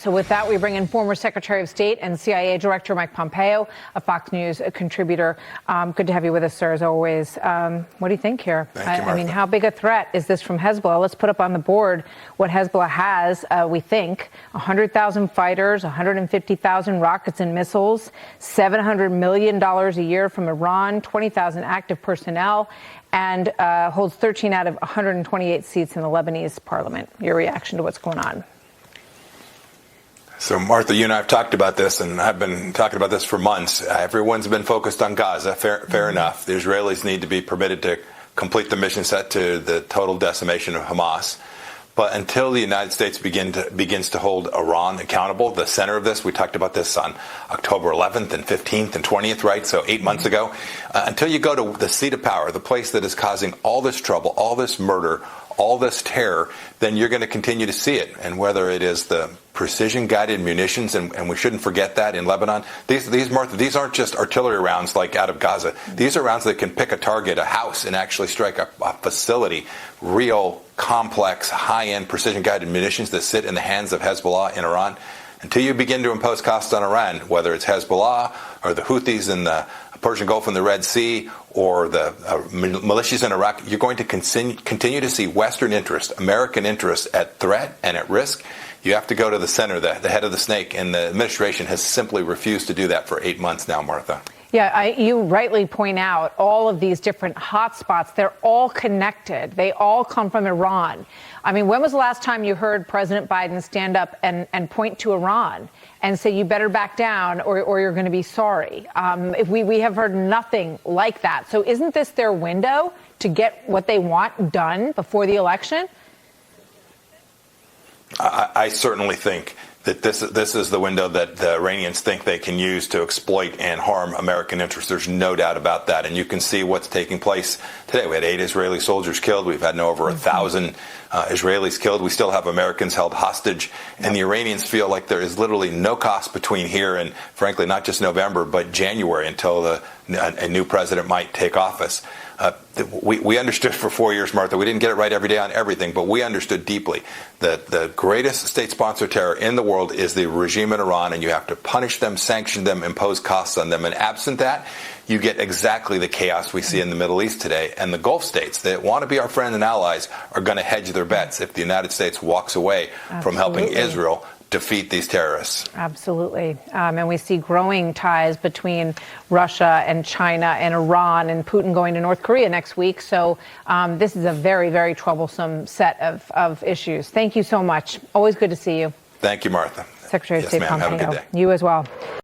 So with that, we bring in former Secretary of State and CIA Director Mike Pompeo, a Fox News contributor. Good to have you with us, sir, as always. What do you think here? Thank you, Martha. I mean, how big a threat is this from Hezbollah? Let's put up on the board what Hezbollah has, we think. 100,000 fighters, 150,000 rockets and missiles, $700 million a year from Iran, 20,000 active personnel, and holds 13 out of 128 seats in the Lebanese parliament. Your reaction to what's going on? So, Martha, you and I have talked about this, and I've been talking about this for months. Everyone's been focused on Gaza. Fair enough. The Israelis need to be permitted to complete the mission set to the total decimation of Hamas. But until the United States begins to hold Iran accountable, the center of this, we talked about this on October 11th and 15th and 20th, right? So 8 months ago. Until you go to the seat of power, the place that is causing all this trouble, all this murder, all this terror, then you're going to continue to see it. And whether it is the precision-guided munitions, and we shouldn't forget that in Lebanon, Martha, these aren't just artillery rounds like out of Gaza. These are rounds that can pick a target, a house, and actually strike a facility. Real, complex, high-end precision-guided munitions that sit in the hands of Hezbollah in Iran. Until you begin to impose costs on Iran, whether it's Hezbollah or the Houthis in the Persian Gulf and the Red Sea, or the militias in Iraq, you're going to continue to see Western interest, American interest at threat and at risk. You have to go to the center, the head of the snake, and the administration has simply refused to do that for 8 months now, Martha. Yeah, you rightly point out all of these different hotspots. They're all connected. They all come from Iran. I mean, when was the last time you heard President Biden stand up and point to Iran and say, you better back down or you're going to be sorry? If we have heard nothing like that. So isn't this their window to get what they want done before the election? I certainly think that this is the window that the Iranians think they can use to exploit and harm American interests. There's no doubt about that. And you can see what's taking place today. We had 8 Israeli soldiers killed. We've had over 1,000 Israelis killed. We still have Americans held hostage. And the Iranians feel like there is literally no cost between here and, frankly, not just November, but January until a new president might take office. We understood for 4 years, Martha. We didn't get it right every day on everything, but we understood deeply that the greatest state-sponsored terror in the world is the regime in Iran, and you have to punish them, sanction them, impose costs on them. And absent that, you get exactly the chaos we see in the Middle East today. And the Gulf states that want to be our friends and allies are going to hedge their bets if the United States walks away from helping Israel defeat these terrorists. Absolutely. And we see growing ties between Russia and China and Iran, and Putin going to North Korea next week. So this is a very, very troublesome set of issues. Thank you so much. Always good to see you. Thank you, Martha. Secretary of State Pompeo. Have a good day. You as well.